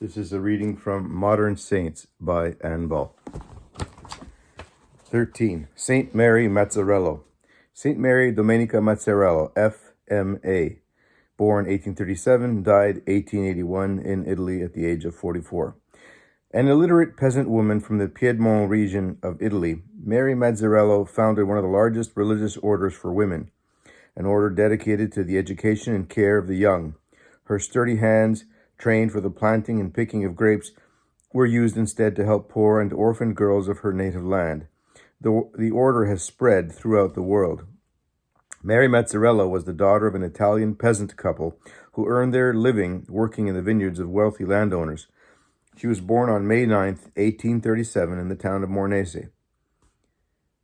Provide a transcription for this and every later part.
This is a reading from Modern Saints by Anne Ball. 13. Saint Mary Mazzarello. Saint Mary Domenica Mazzarello, F.M.A., born 1837, died 1881 in Italy at the age of 44. An illiterate peasant woman from the Piedmont region of Italy, Mary Mazzarello founded one of the largest religious orders for women, an order dedicated to the education and care of the young. Her sturdy hands, trained for the planting and picking of grapes, were used instead to help poor and orphaned girls of her native land. The order has spread throughout the world. Mary Mazzarello was the daughter of an Italian peasant couple who earned their living working in the vineyards of wealthy landowners. She was born on May 9, 1837, in the town of Mornese.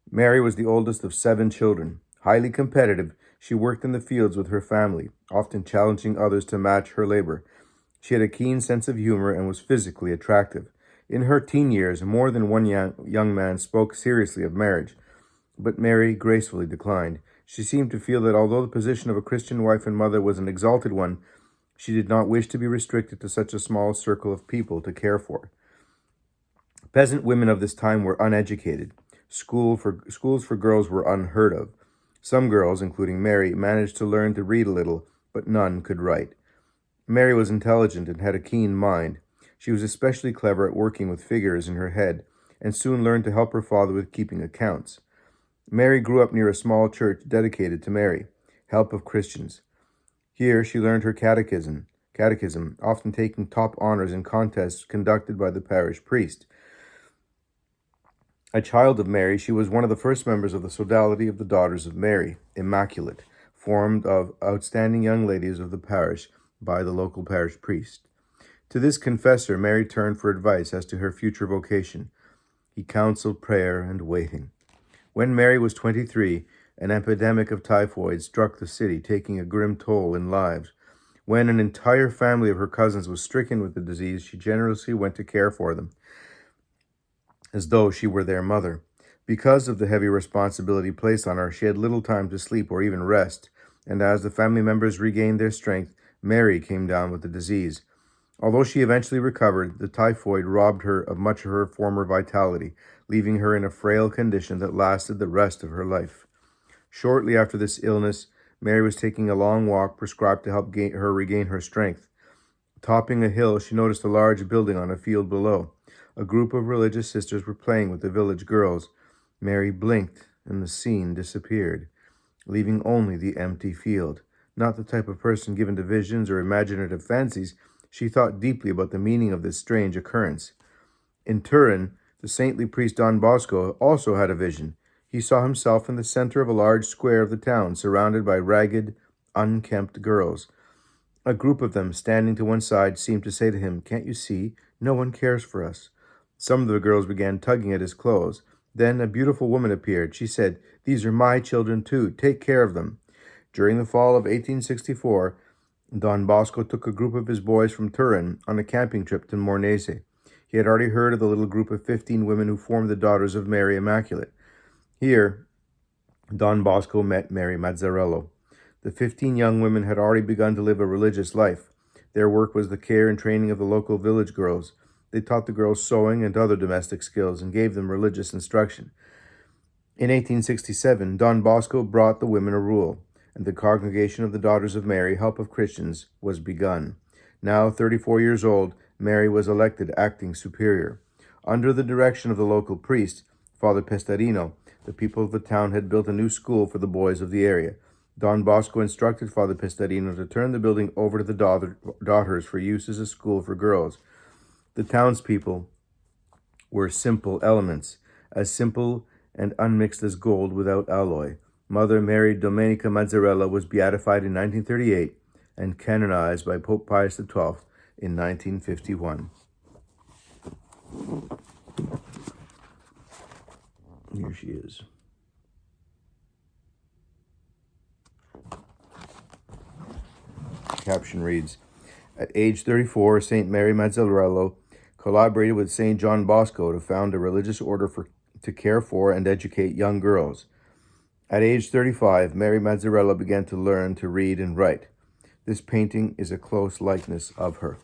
Mary was the oldest of 7 children. Highly competitive, she worked in the fields with her family, often challenging others to match her labor. She had a keen sense of humor and was physically attractive. In her teen years, more than one young man spoke seriously of marriage, but Mary gracefully declined. She seemed to feel that although the position of a Christian wife and mother was an exalted one, she did not wish to be restricted to such a small circle of people to care for. Peasant women of this time were uneducated. Schools for girls were unheard of. Some girls, including Mary, managed to learn to read a little, but none could write. Mary was intelligent and had a keen mind. She was especially clever at working with figures in her head, and soon learned to help her father with keeping accounts. Mary grew up near a small church dedicated to Mary, Help of Christians. Here she learned her catechism, often taking top honors in contests conducted by the parish priest. A child of Mary, she was one of the first members of the Sodality of the Daughters of Mary, Immaculate, formed of outstanding young ladies of the parish by the local parish priest. To this confessor, Mary turned for advice as to her future vocation. He counseled prayer and waiting. When Mary was 23, an epidemic of typhoid struck the city, taking a grim toll in lives. When an entire family of her cousins was stricken with the disease, she generously went to care for them, as though she were their mother. Because of the heavy responsibility placed on her, she had little time to sleep or even rest, and as the family members regained their strength, Mary came down with the disease. Although she eventually recovered, the typhoid robbed her of much of her former vitality, leaving her in a frail condition that lasted the rest of her life. Shortly after this illness, Mary was taking a long walk prescribed to help her regain her strength. Topping a hill, she noticed a large building on a field below. A group of religious sisters were playing with the village girls. Mary blinked, and the scene disappeared, leaving only the empty field. Not the type of person given to visions or imaginative fancies, she thought deeply about the meaning of this strange occurrence. In Turin, the saintly priest Don Bosco also had a vision. He saw himself in the center of a large square of the town, surrounded by ragged, unkempt girls. A group of them, standing to one side, seemed to say to him, "Can't you see? No one cares for us." Some of the girls began tugging at his clothes. Then a beautiful woman appeared. She said, "These are my children too. Take care of them." During the fall of 1864, Don Bosco took a group of his boys from Turin on a camping trip to Mornese. He had already heard of the little group of 15 women who formed the Daughters of Mary Immaculate. Here, Don Bosco met Mary Mazzarello. The 15 young women had already begun to live a religious life. Their work was the care and training of the local village girls. They taught the girls sewing and other domestic skills and gave them religious instruction. In 1867, Don Bosco brought the women a rule, and the Congregation of the Daughters of Mary, Help of Christians, was begun. Now 34 years old, Mary was elected acting superior. Under the direction of the local priest, Father Pestarino, the people of the town had built a new school for the boys of the area. Don Bosco instructed Father Pestarino to turn the building over to the daughters for use as a school for girls. The townspeople were simple elements, as simple and unmixed as gold without alloy. Mother Mary Domenica Mazzarello was beatified in 1938 and canonized by Pope Pius XII in 1951. Here she is. Caption reads, at age 34, St. Mary Mazzarello collaborated with St. John Bosco to found a religious order to care for and educate young girls. At age 35, Mary Mazzarello began to learn to read and write. This painting is a close likeness of her.